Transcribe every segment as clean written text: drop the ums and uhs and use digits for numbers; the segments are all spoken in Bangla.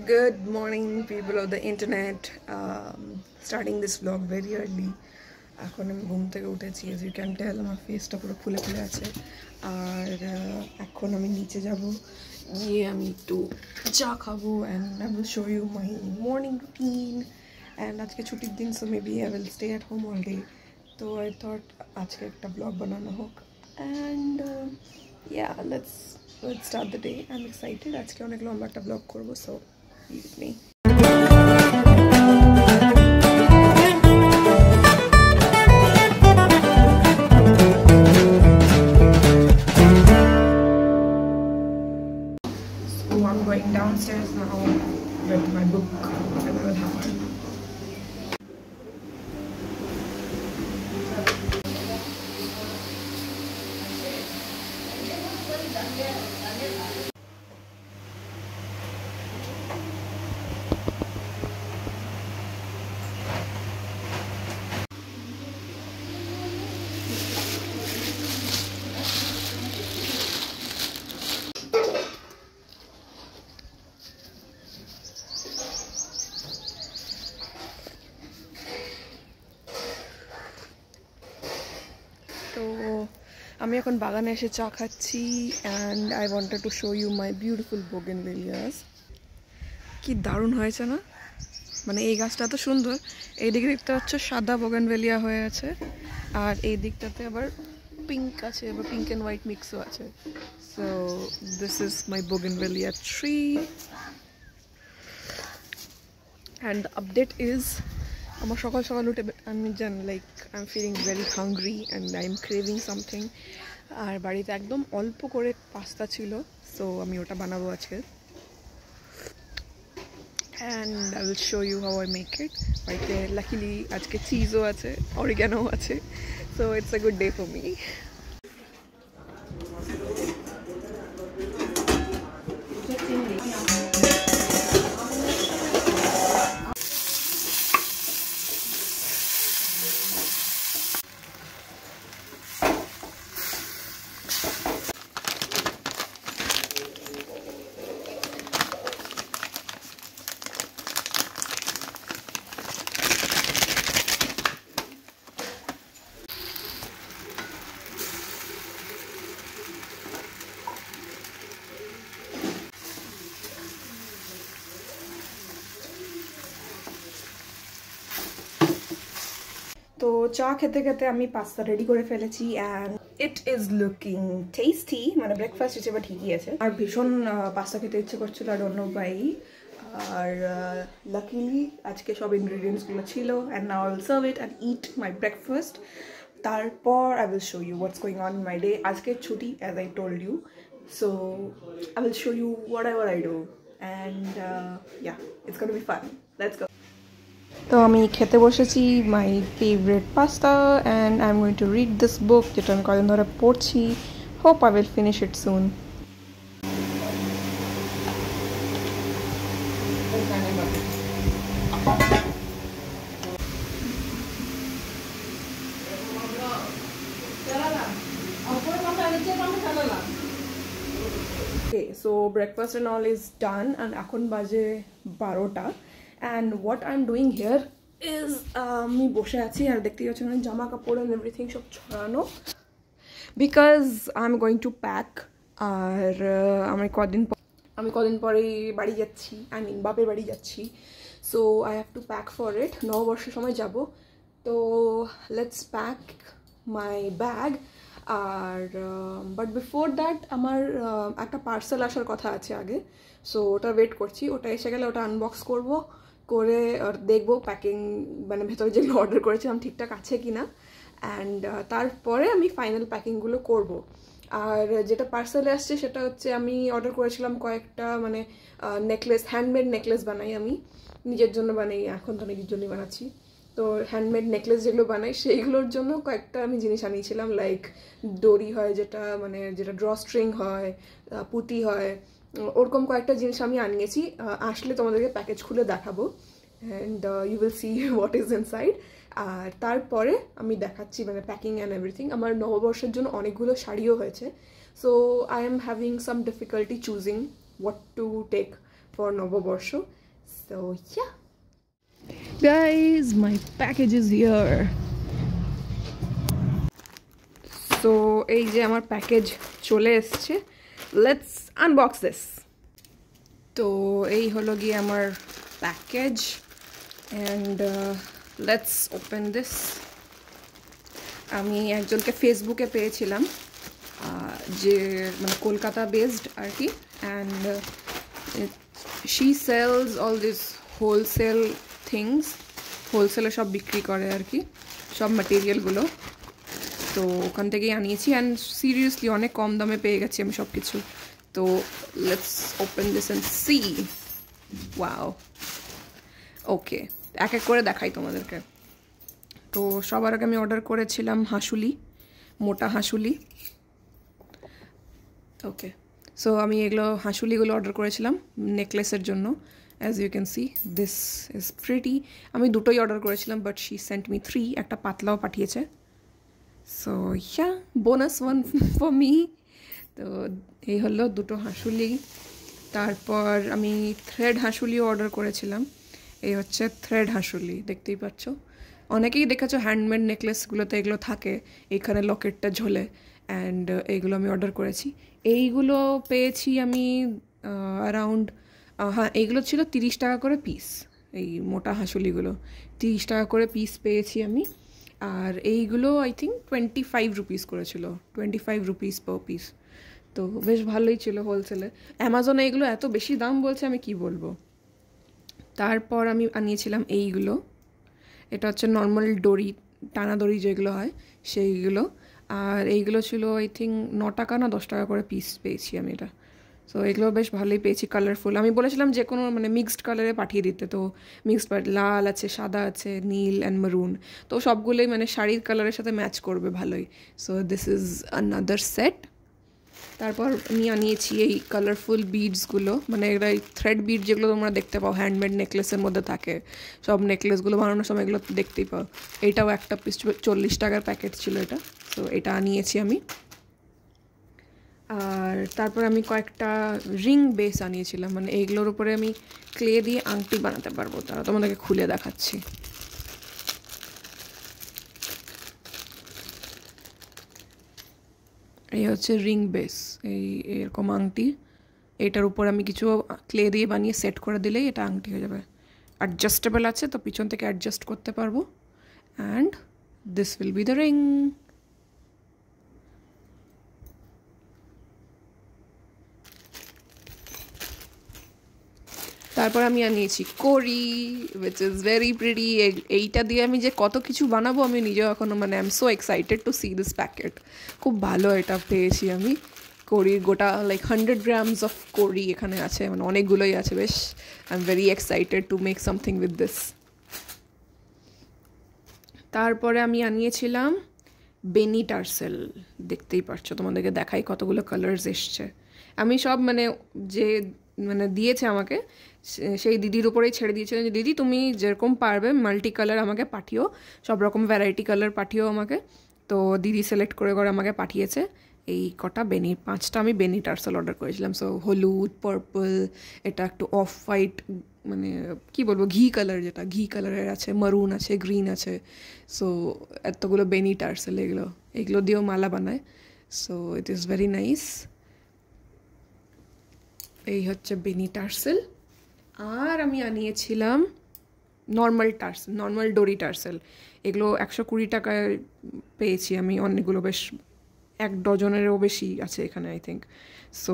Good morning, people of the internet. Starting this vlog very early. এখন আমি ঘুম থেকে উঠেছি, as you can tell আমার ফেসটা পুরো ফুলে ফুলে আছে। আর এখন আমি নিচে যাব, গিয়ে আমি একটু চা খাবো and I will show you my morning routine. And আজকে ছুটির দিন, so maybe I will stay at home all day. তো I thought আজকে একটা vlog বানানো হোক। And yeah, let's start the day. I'm excited. আজকে অনেক লম্বা একটা vlog করব, so be with me. So I'm going downstairs now with my book and I will have tea. তো আমি এখন বাগানে এসে চা খাচ্ছি and I wanted to show you my beautiful bougainvilleas. কি দারুণ হয়েছে না, মানে এই গাছটা তো সুন্দর। এই দিকটা হচ্ছে সাদা বোগানভেলিয়া হয়ে আছে, আর এই দিকটাতে আবার পিঙ্ক আছে, আবার পিঙ্ক অ্যান্ড হোয়াইট মিক্সও আছে। So this is my bougainvillea tree and update is আমার সকাল সকাল উঠে আমি জান like I am feeling very hungry and I am craving something. আর বাড়িতে একদম অল্প করে পাস্তা ছিল, সো আমি ওটা বানাবো আজকে and I will show you how I make it. বাড়িতে luckily আজকে চিজও আছে, অরিগানো আছে, so it's a good day for me. তো চা খেতে খেতে আমি পাস্তা রেডি করে ফেলেছি and it is looking tasty, মানে ব্রেকফাস্ট হিসেবে ঠিকই আছে। আর ভীষণ পাস্তা খেতে ইচ্ছে করছিল, আর অন্য ভাই। আর লাকিলি আজকে সব ইনগ্রিডিয়েন্টসগুলো ছিল and now I will serve it and eat my breakfast. তারপর I will show you what's going on in my day. আজকে ছুটি as I told you, so I will show you whatever I do and yeah, it's gonna be fun. Let's go. তো আমি খেতে বসেছি my favourite pasta and I am going to read this book, যেটা আমি কদিন ধরে পড়ছি। Hope I will finish it soon. Okay, so breakfast and all is done and এখন বাজে 12টা and what I'm doing here is আমি বসে আছি আর দেখতে পাচ্ছি অনেক জামা কাপড় and everything সব ছড়ানো because I'm going to pack. আর আমি কদিন পরে বাড়ি যাচ্ছি, I mean বাপের বাড়ি যাচ্ছি, so I have to pack for it. নববর্ষের সময় যাব, তো let's pack my bag. আর বাট বিফোর দ্যাট আমার একটা পার্সেল আসার কথা আছে আগে, সো ওটা ওয়েট করছি। ওটা এসে গেলে ওটা আনবক্স করব, করে আর দেখবো প্যাকিং মানে ভেতরে যেগুলো অর্ডার করেছিলাম ঠিকঠাক আছে কি না, অ্যান্ড তারপরে আমি ফাইনাল প্যাকিংগুলো করব। আর যেটা পার্সেলে আসছে সেটা হচ্ছে আমি অর্ডার করেছিলাম কয়েকটা মানে নেকলেস, হ্যান্ডমেড নেকলেস বানাই আমি, নিজের জন্য বানাই, এখন তো নিজের জন্যই বানাচ্ছি। তো হ্যান্ডমেড নেকলেস যেগুলো বানাই সেইগুলোর জন্য কয়েকটা আমি জিনিস আনিয়েছিলাম, লাইক দড়ি হয় যেটা মানে যেটা ড্র স্ট্রিং হয়, পুঁতি হয়, ওরকম কয়েকটা জিনিস আমি আনিয়েছি। আসলে তোমাদেরকে প্যাকেজ খুলে দেখাবো and you will see what is inside. আর তারপরে আমি দেখাচ্ছি মানে প্যাকিং অ্যান্ড এভরিথিং। আমার নববর্ষের জন্য অনেকগুলো শাড়িও হয়েছে, so I am having some difficulty choosing what to take for Novoborsho. So yeah, guys, my package is here. So এই যে আমার প্যাকেজ চলে এসেছে, let's unbox this. তো এই হলো গিয়ে আমার package and let's open this. আমি একজনকে ফেসবুকে পেয়েছিলাম যে মানে কলকাতা বেসড আর কি, and she sells all these wholesale things, হোলসেলে সব বিক্রি করে আর কি সব ম্যাটেরিয়ালগুলো। তো ওখান থেকেই আনিয়েছি অ্যান্ড সিরিয়াসলি অনেক কম দামে পেয়ে গেছি আমি সব কিছু। তো let's open this and see. Wow, okay, এক এক করে দেখাই তোমাদেরকে। তো সবার আগে আমি অর্ডার করেছিলাম হাঁসুলি, মোটা হাঁসুলি। ওকে, সো আমি এগুলো হাঁসুলিগুলো অর্ডার করেছিলাম নেকলেসের জন্য। As you can see this is pretty. আমি দুটোই অর্ডার করেছিলাম বাট শি সেন্ট মি 3, একটা পাতলাও পাঠিয়েছে। So yeah, bonus one for me. তো এই হলো দুটো হাঁসুলি। তারপর আমি থ্রেড হাঁসুলিও অর্ডার করেছিলাম। এই হচ্ছে থ্রেড হাঁসুলি, দেখতেই পাচ্ছ। অনেকেই দেখেছো হ্যান্ডমেড নেকলেসগুলোতে এগুলো থাকে, এখানে লকেটটা ঝোলে, অ্যান্ড এইগুলো আমি অর্ডার করেছি। এইগুলো পেয়েছি আমি অ্যারাউন্ড, হ্যাঁ এইগুলো ছিল 30 টাকা করে পিস। এই মোটা হাঁসুলিগুলো 30 টাকা করে পিস পেয়েছি আমি। আর এইগুলো আই থিঙ্ক 25 রুপিস করেছিল, 25 রুপিস পার পিস। তো বেশ ভালোই ছিল হোলসেলে। অ্যামাজনে এইগুলো এত বেশি দাম বলছে, আমি কি বলবো। তারপর আমি আনিয়েছিলাম এইগুলো, এটা হচ্ছে নর্মাল দড়ি, টানা দড়ি যেগুলো হয় সেইগুলো। আর এইগুলো ছিল আই থিঙ্ক 9 টাকা না 10 টাকা করে পিস পেয়েছি আমি এটা। সো এগুলো বেশ ভালোই পেয়েছি, কালারফুল। আমি বলেছিলাম যে কোনো মানে মিক্সড কালারে পাঠিয়ে দিতে, তো মিক্সড লাল আছে, সাদা আছে, নীল অ্যান্ড মেরুন, তো সবগুলোই মানে শাড়ির কালারের সাথে ম্যাচ করবে ভালোই। So this is another set. তারপর আমি আনিয়েছি এই কালারফুল বিডসগুলো, মানে এগুলো এই থ্রেড বিড যেগুলো তোমরা দেখতে পাও হ্যান্ডমেড নেকলেসের মধ্যে থাকে, সব নেকলেসগুলো বানানোর সময় এগুলো দেখতেই পাও। এইটাও একটা পিস 40 টাকার প্যাকেট ছিল এটা। তো এটা আনিয়েছি আমি। আর তারপর আমি কয়েকটা রিং বেস আনিয়েছিলাম, মানে এইগুলোর উপরে আমি ক্লে দিয়ে আংটি বানাতে পারবো, তারা তোমাদেরকে খুলে দেখাচ্ছি। এই হচ্ছে রিং বেস, এই এরকম আংটি। এটার উপর আমি কিছু ক্লে দিয়ে বানিয়ে সেট করে দিলেই এটা আংটি হয়ে যাবে। অ্যাডজাস্টেবল আছে, তো পিছন থেকে অ্যাডজাস্ট করতে পারবো। And this will be the ring. তারপর আমি আনিয়েছি কড়ি, উইচ ইজ ভেরি প্রিটি। এইটা দিয়ে আমি যে কত কিছু বানাবো আমি নিজেও এখনও মানে I am so excited to C this packet. খুব ভালো এটা পেয়েছি আমি। কড়ির গোটা লাইক 100 গ্রামস অফ কড়ি এখানে আছে, মানে অনেকগুলোই আছে বেশ। I am very excited to make something with this. তারপরে আমি আনিয়েছিলাম বেনি টার্সেল, দেখতেই পারছো, তোমাদেরকে দেখাই কতগুলো কালার্স এসছে। আমি সব মানে যে মানে দিয়েছে আমাকে সেই দিদির উপরেই ছেড়ে দিয়েছিলেন যে দিদি তুমি যেরকম পারবে মাল্টি কালার আমাকে পাঠিও, সব রকম ভ্যারাইটি কালার পাঠিও আমাকে। তো দিদি সিলেক্ট করে করে আমাকে পাঠিয়েছে এই কটা বেনি, 5টা আমি বেনি টার্সেল অর্ডার করেছিলাম। সো হলুদ, পার্পল, এটা একটু অফ হোয়াইট, মানে কি বলবো ঘি কালার, যেটা ঘি কালারের আছে, মারুন আছে, গ্রিন আছে। সো এতগুলো বেনি টার্সেল, এগুলো দিয়েও মালা বানায়। So it is very nice. এই হচ্ছে বেনি টার্সেল। আর আমি আনিয়েছিলাম নর্মাল টার্সেল, নর্মাল ডোরি টার্সেল। এগুলো 120 টাকায় পেয়েছি আমি অনেকগুলো, বেশ 1 ডজনেরও বেশি আছে এখানে আই থিঙ্ক। সো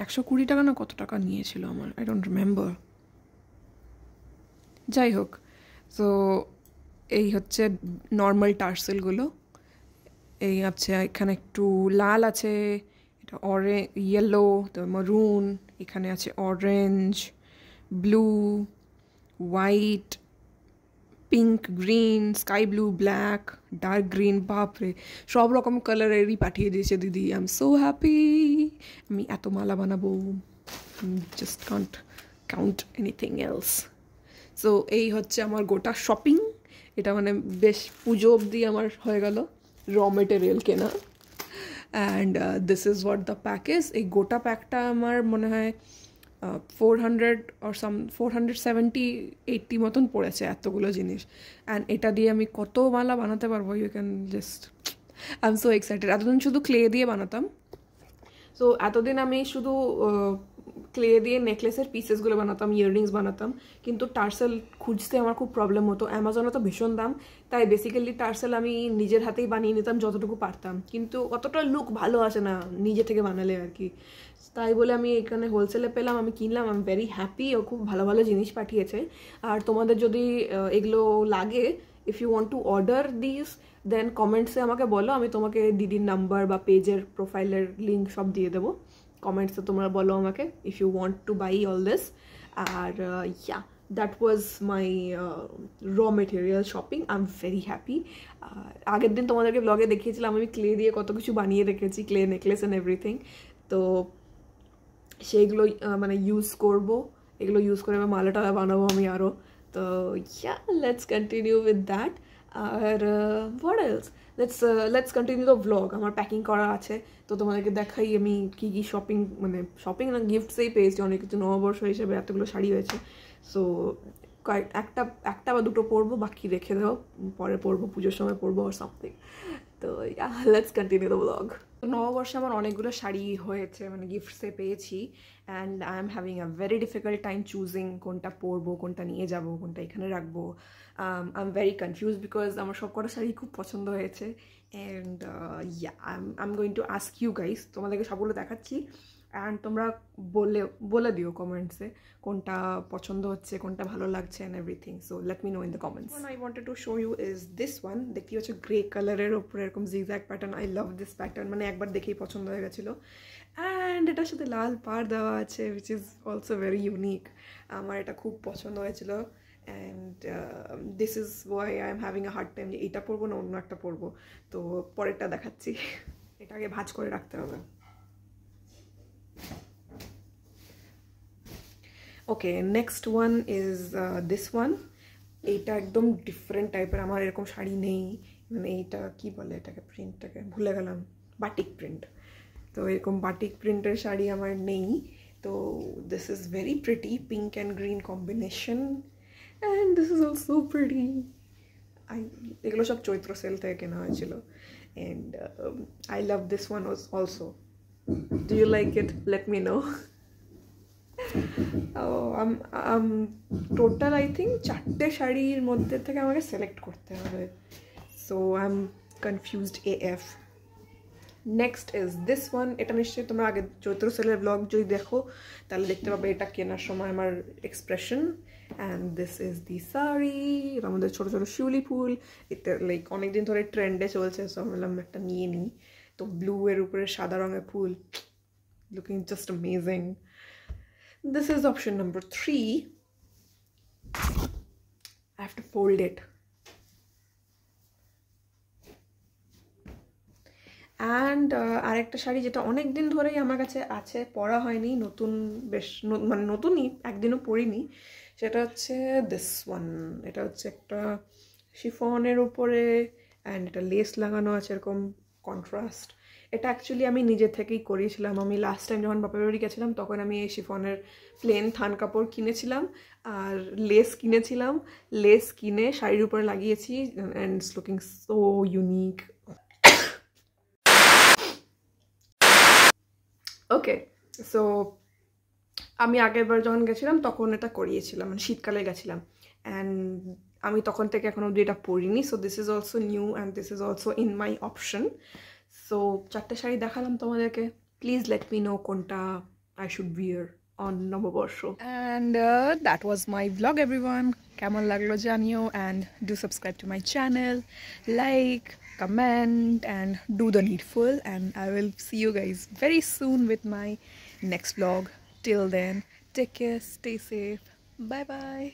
120 টাকা না কত টাকা নিয়েছিল আমার, আই ডোন্ট রিমেম্বার। যাই হোক, সো এই হচ্ছে নর্মাল টার্সেলগুলো। এই আছে, এখানে একটু লাল আছে, এটা ইয়েলো, তো মারুন, এখানে আছে orange, blue, white, pink, green, sky blue, black, dark green. বাপরে, সব রকম কালারেরই পাঠিয়ে দিয়েছে দিদি। I am so happy. আমি এত মালা বানাবো, just Kant count anything else. So এই হচ্ছে আমার গোটা শপিং। এটা মানে বেশ পুজো অবধি আমার হয়ে গেল র মেটেরিয়াল কেনা। And this is what the pack is. এই গোটা প্যাকটা আমার মনে হয় 400 or some 470-80 মতন পড়েছে এতগুলো জিনিস। অ্যান্ড এটা দিয়ে আমি কত মালা বানাতে পারবো, you can just, I am so excited. এতদিন শুধু ক্লে দিয়ে বানাতাম, সো এতদিন আমি শুধু ক্লে দিয়ে নেকলেসের পিসেসগুলো বানাতাম, ইয়াররিংস বানাতাম, কিন্তু টার্সেল খুঁজতে আমার খুব প্রবলেম হতো। অ্যামাজনে তো ভীষণ দাম, তাই বেসিক্যালি টার্সেল আমি নিজের হাতেই বানিয়ে নিতাম যতটুকু পারতাম, কিন্তু অতটা লুক ভালো আসে না নিজে থেকে বানালে আর কি। তাই বলে আমি এখানে হোলসেলে পেলাম, আমি কিনলাম, আই এম ভেরি হ্যাপি। ও খুব ভালো ভালো জিনিস পাঠিয়েছে। আর তোমাদের যদি এগুলো লাগে, if you want to order this, then কমেন্টসে আমাকে বলো, আমি তোমাকে দিদির নাম্বার বা পেজের প্রোফাইলের লিঙ্ক সব দিয়ে দেবো। কমেন্টসে তোমরা বলো আমাকে if you want to buy all this. আর ya, that was my raw material shopping. I am very happy. আগের দিন তোমাদেরকে ব্লগে দেখিয়েছিলাম আমি ক্লে দিয়ে কত কিছু বানিয়ে রেখেছি, ক্লে নেকলেস অ্যান্ড এভরিথিং। তো সেইগুলো মানে ইউজ করবো, এগুলো ইউজ করে আমি মালা টালা বানাবো আমি আরও। তো ইয়া, লেটস কন্টিনিউ উইথ দ্যাট। আর what else, let's continue the vlog. আমার প্যাকিং করা আছে, তো তোমাদেরকে দেখাই আমি কী কী শপিং, মানে শপিং না, গিফটসেই পেয়েছি অনেক কিছু। নববর্ষ হিসেবে এতগুলো শাড়ি হয়েছে, সো একটা বা দুটো পরবো, বাকি রেখে দাও, পরে পরবো, পুজোর সময় পরবো আর সামথিং। তো ইয়া, লেটস কন্টিনিউ দ্য ব্লগ। নববর্ষে আমার অনেকগুলো শাড়ি হয়েছে, মানে গিফটসে পেয়েছি, and I am having a very difficult time choosing কোনটা পরবো, কোনটা নিয়ে যাবো, কোনটা এখানে রাখবো। I am very confuse because আমার সব কটা শাড়ি খুব পছন্দ হয়েছে। And ya, I am going to ask you guys, তোমাদেরকে সবগুলো দেখাচ্ছি, অ্যান্ড তোমরা বলে দিও কমেন্টসে কোনটা পছন্দ হচ্ছে, কোনটা ভালো লাগছে and everything. So let me know in the comments. I wanted to show you is this one. দেখতে হচ্ছে গ্রে কালারের ওপরে এরকম zigzag pattern. I love this pattern, মানে একবার দেখেই পছন্দ হয়ে গেছিলো। অ্যান্ড এটার সাথে লাল পাড় দেওয়া আছে, which is also very unique. আমার এটা খুব পছন্দ হয়েছিল। And this is Y I am having a hard time যে এটা পরবো না অন্য একটা পরবো। তো পরেরটা দেখাচ্ছি। এটা আগে ভাঁজ করে রাখতে হবে। Okay, next one is this one. এইটা একদম ডিফারেন্ট টাইপের, আমার এরকম শাড়ি নেই। মানে এইটা কি বলে এটাকে, প্রিন্টটাকে ভুলে গেলাম, বাটিক প্রিন্ট। তো এরকম বাটিক প্রিন্টের শাড়ি আমার নেই। তো this is very pretty, pink and green combination, and this is also pretty. এগুলো সব চৈত্র সেল থেকে কেনা হয়েছিল। And I love this one also. Do you like it? Let me know. Total I think 4টে শাড়ির মধ্যে থেকে আমাকে সিলেক্ট করতে হবে, so I am confused AF. Next is this one. এটা নিশ্চয়ই তোমরা আগে চৈত্র সেলের ব্লগ যদি দেখো তাহলে দেখতে পাবে এটা কেনার সময় আমার expression. And this is the sari, এটার মধ্যে ছোটো ছোটো শিউলি ফুল। এটা লাইক অনেকদিন ধরে ট্রেন্ডে চলছে, সো আমি বললাম একটা নিয়ে নিই। তো ব্লু এর উপরে সাদা রঙের ফুল, looking just amazing. This is option number 3. I have to fold it. And আরেকটা শাড়ি যেটা অনেক দিন ধরেই আমার কাছে আছে, পরা হয়নি, নতুন বেশ মানে নতুনই, একদিনও পরিনি, সেটা হচ্ছে দিস ওয়ান। এটা হচ্ছে একটা শিফনের উপরে, অ্যান্ড এটা লেস লাগানো আছে এরকম কন্ট্রাস্ট। এটা অ্যাকচুয়ালি আমি নিজে থেকেই করিয়েছিলাম। আমি লাস্ট টাইম যখন বাপের বাড়ি গেছিলাম তখন আমি এই শিফনের প্লেন থান কাপড় কিনেছিলাম আর লেস কিনেছিলাম। লেস কিনে শাড়ির উপরে লাগিয়েছি, and it's looking so unique. Okay, so আমি আগের বার যখন গেছিলাম তখন এটা করিয়েছিলাম, মানে শীতকালে গেছিলাম, অ্যান্ড আমি তখন থেকে এখন অবধি এটা পরিনি। So this is also new and this is also in my option. So 4টে শাড়ি দেখালাম তোমাদেরকে। প্লিজ লেট মি নো কোনটা I should bear on Nababarsha. And that was my blog everyone. কেমন লাগলো জানিও, and do subscribe to my channel, like, comment and do the needful, and I will see you guys very soon with my next vlog. Till then, take care, stay safe, bye bye.